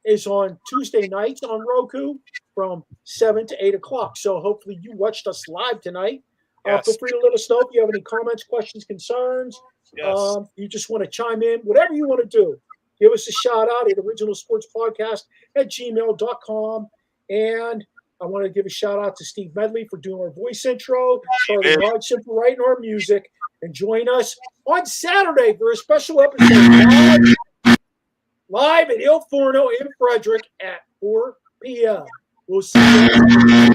is on Tuesday nights on Roku, from 7 to 8 o'clock. So hopefully you watched us live tonight. Yes. Feel free to let us know if you have any comments, questions, concerns. Yes. You just want to chime in, whatever you want to do. Give us a shout out at originalsportspodcast@gmail.com. And I want to give a shout out to Steve Medley for doing our voice intro, Charlie Hodgson for writing our music, and join us on Saturday for a special episode live at Il Forno in Frederick at 4 p.m. We'll see you.